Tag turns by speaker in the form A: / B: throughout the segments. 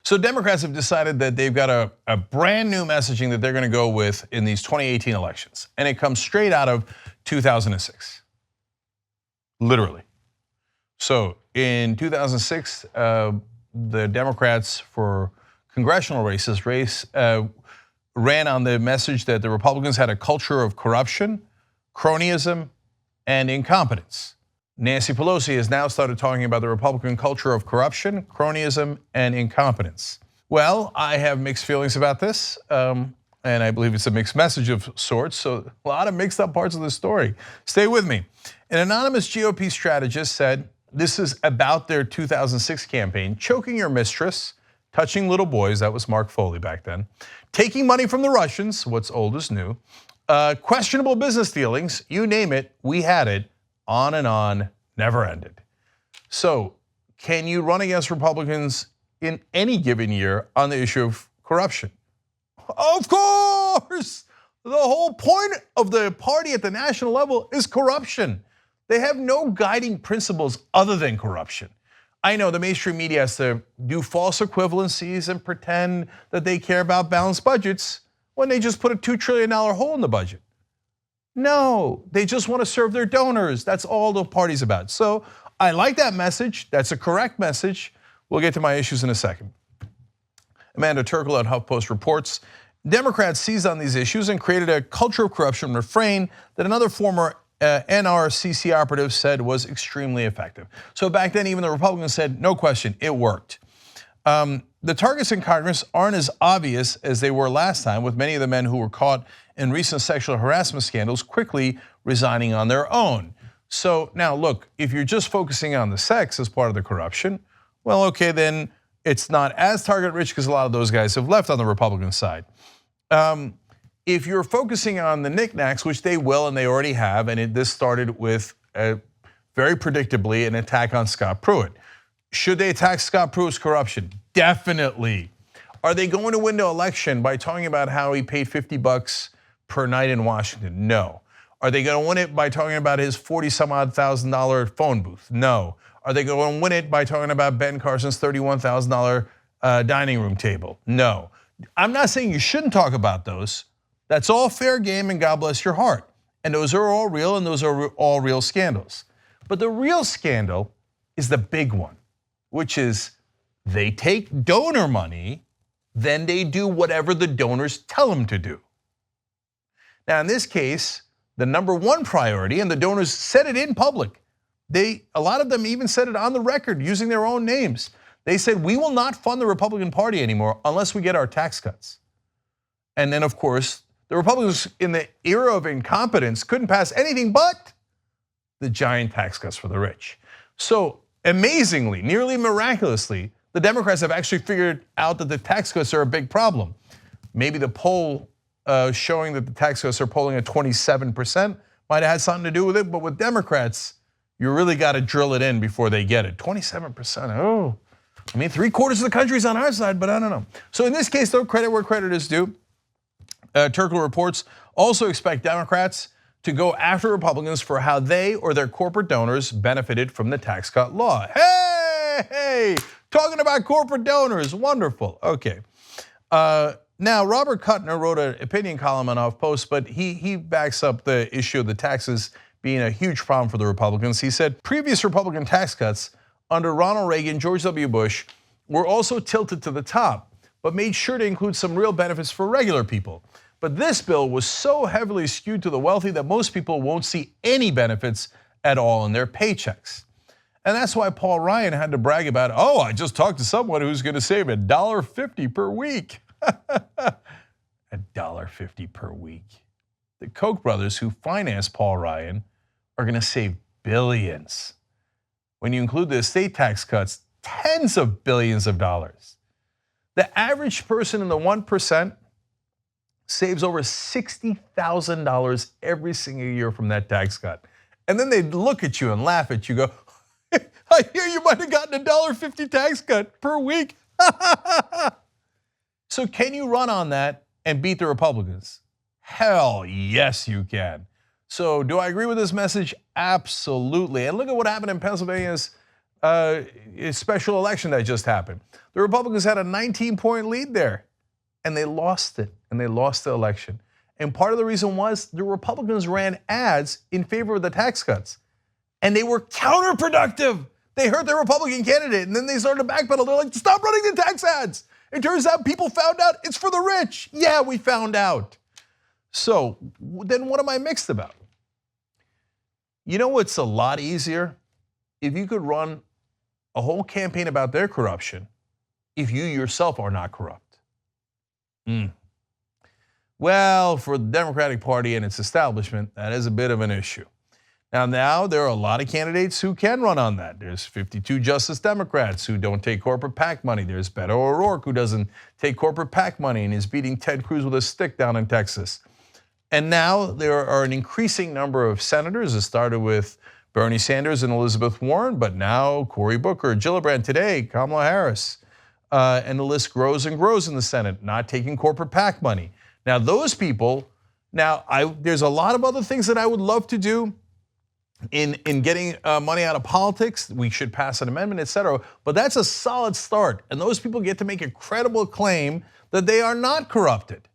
A: So Democrats have decided that they've got a brand new messaging that they're going to go with in these 2018 elections. And it comes straight out of 2006. Literally. So in 2006, the Democrats for congressional races ran on the message that the Republicans had a culture of corruption, cronyism, and incompetence. Nancy Pelosi has now started talking about the Republican culture of corruption, cronyism, and incompetence. Well, I have mixed feelings about this, and I believe it's a mixed message of sorts, so a lot of mixed up parts of the story. Stay with me. An anonymous GOP strategist said this is about their 2006 campaign, choking your mistress, touching little boys, that was Mark Foley back then, taking money from the Russians, what's old is new, questionable business dealings, you name it, we had it, on and on, never ended. So can you run against Republicans in any given year on the issue of corruption? Of course! The whole point of the party at the national level is corruption. They have no guiding principles other than corruption. I know the mainstream media has to do false equivalencies and pretend that they care about balanced budgets when they just put a $2 trillion hole in the budget. No, they just want to serve their donors. That's all the party's about. So I like that message. That's a correct message. We'll get to my issues in a second. Amanda Turkle at HuffPost reports, Democrats seized on these issues and created a culture of corruption refrain that another former NRCC operative said was extremely effective. So back then, even the Republicans said, no question, it worked. The targets in Congress aren't as obvious as they were last time, with many of the men who were caught in recent sexual harassment scandals quickly resigning on their own. So now look, if you're just focusing on the sex as part of the corruption, well, okay, then it's not as target rich because a lot of those guys have left on the Republican side. If you're focusing on the knickknacks, which they will and they already have, and this started with very predictably an attack on Scott Pruitt. Should they attack Scott Pruitt's corruption? Definitely. Are they going to win the election by talking about how he paid $50 per night in Washington? No. Are they going to win it by talking about his $40,000 phone booth? No. Are they going to win it by talking about Ben Carson's $31,000 dining room table? No. I'm not saying you shouldn't talk about those. That's all fair game and God bless your heart. And those are all real and those are all real scandals. But the real scandal is the big one, which is they take donor money, then they do whatever the donors tell them to do. Now in this case, the number one priority, and the donors said it in public, a lot of them even said it on the record using their own names. They said, we will not fund the Republican Party anymore unless we get our tax cuts. And then of course, the Republicans in the era of incompetence couldn't pass anything but the giant tax cuts for the rich. So amazingly, nearly miraculously, the Democrats have actually figured out that the tax cuts are a big problem. Maybe the poll showing that the tax cuts are polling at 27% might have had something to do with it, but with Democrats, you really got to drill it in before they get it. 27%, oh. I mean, 3/4 of the country's on our side, but I don't know. So in this case, though, credit where credit is due. Turkle reports also expect Democrats to go after Republicans for how they or their corporate donors benefited from the tax cut law. Hey, talking about corporate donors, wonderful. Okay. Now, Robert Kuttner wrote an opinion column on HuffPost, but he backs up the issue of the taxes being a huge problem for the Republicans. He said previous Republican tax cuts under Ronald Reagan, George W. Bush were also tilted to the top, but made sure to include some real benefits for regular people. But this bill was so heavily skewed to the wealthy that most people won't see any benefits at all in their paychecks. And that's why Paul Ryan had to brag about, oh, I just talked to someone who's going to save $1.50 per week. $1.50 per week. The Koch brothers who financed Paul Ryan are going to save billions. When you include the estate tax cuts, tens of billions of dollars. The average person in the 1% saves over $60,000 every single year from that tax cut. And then they look at you and laugh at you, go, I hear you might have gotten $1.50 tax cut per week. So can you run on that and beat the Republicans? Hell yes, you can. So do I agree with this message? Absolutely. And look at what happened in Pennsylvania's special election that just happened. The Republicans had a 19-point lead there, and they lost it, and they lost the election. And part of the reason was the Republicans ran ads in favor of the tax cuts, and they were counterproductive. They hurt the Republican candidate, and then they started to backpedal. They're like, stop running the tax ads. It turns out people found out it's for the rich. Yeah, we found out. So then what am I mixed about? You know what's a lot easier? If you could run a whole campaign about their corruption, if you yourself are not corrupt. Well, for the Democratic Party and its establishment, that is a bit of an issue. Now there are a lot of candidates who can run on that. There's 52 Justice Democrats who don't take corporate PAC money. There's Beto O'Rourke who doesn't take corporate PAC money and is beating Ted Cruz with a stick down in Texas. And now there are an increasing number of senators. It started with Bernie Sanders and Elizabeth Warren, but now Cory Booker, Gillibrand today, Kamala Harris. And the list grows and grows in the Senate, not taking corporate PAC money. Now those people, there's a lot of other things that I would love to do in getting money out of politics. We should pass an amendment, etc. But that's a solid start. And those people get to make a credible claim that they are not corrupted.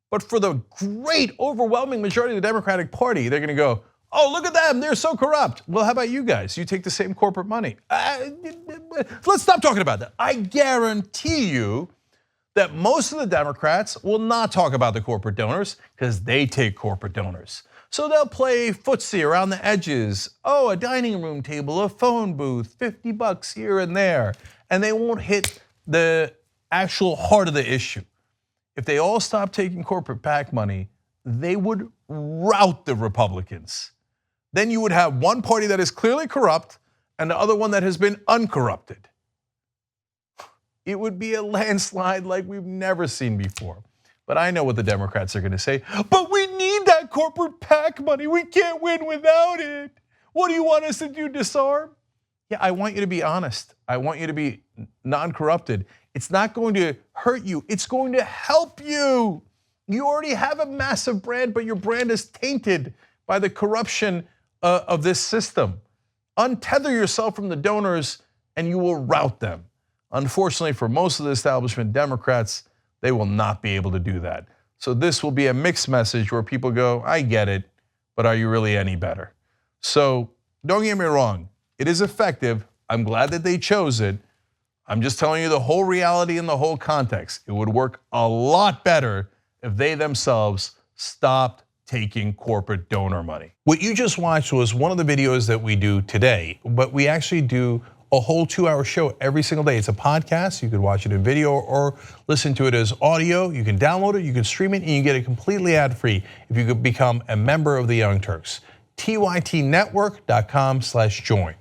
A: But for the great overwhelming majority of the Democratic Party, they're gonna go, oh, look at them, they're so corrupt. Well, how about you guys? You take the same corporate money. Let's stop talking about that. I guarantee you that most of the Democrats will not talk about the corporate donors because they take corporate donors. So they'll play footsie around the edges. Oh, a dining room table, a phone booth, $50 here and there. And they won't hit the actual heart of the issue. If they all stopped taking corporate PAC money, they would rout the Republicans. Then you would have one party that is clearly corrupt and the other one that has been uncorrupted. It would be a landslide like we've never seen before. But I know what the Democrats are gonna say. But we need that corporate PAC money. We can't win without it. What do you want us to do, disarm? Yeah, I want you to be honest. I want you to be non-corrupted. It's not going to hurt you. It's going to help you. You already have a massive brand, but your brand is tainted by the corruption of this system. Untether yourself from the donors and you will rout them. Unfortunately, for most of the establishment Democrats, they will not be able to do that. So this will be a mixed message where people go, I get it, but are you really any better? So don't get me wrong, it is effective. I'm glad that they chose it. I'm just telling you the whole reality and the whole context. It would work a lot better if they themselves stopped taking corporate donor money. What you just watched was one of the videos that we do today, but we actually do a whole 2-hour show every single day. It's a podcast. You could watch it in video or listen to it as audio. You can download it, you can stream it, and you get it completely ad-free if you could become a member of the Young Turks. tytnetwork.com/join.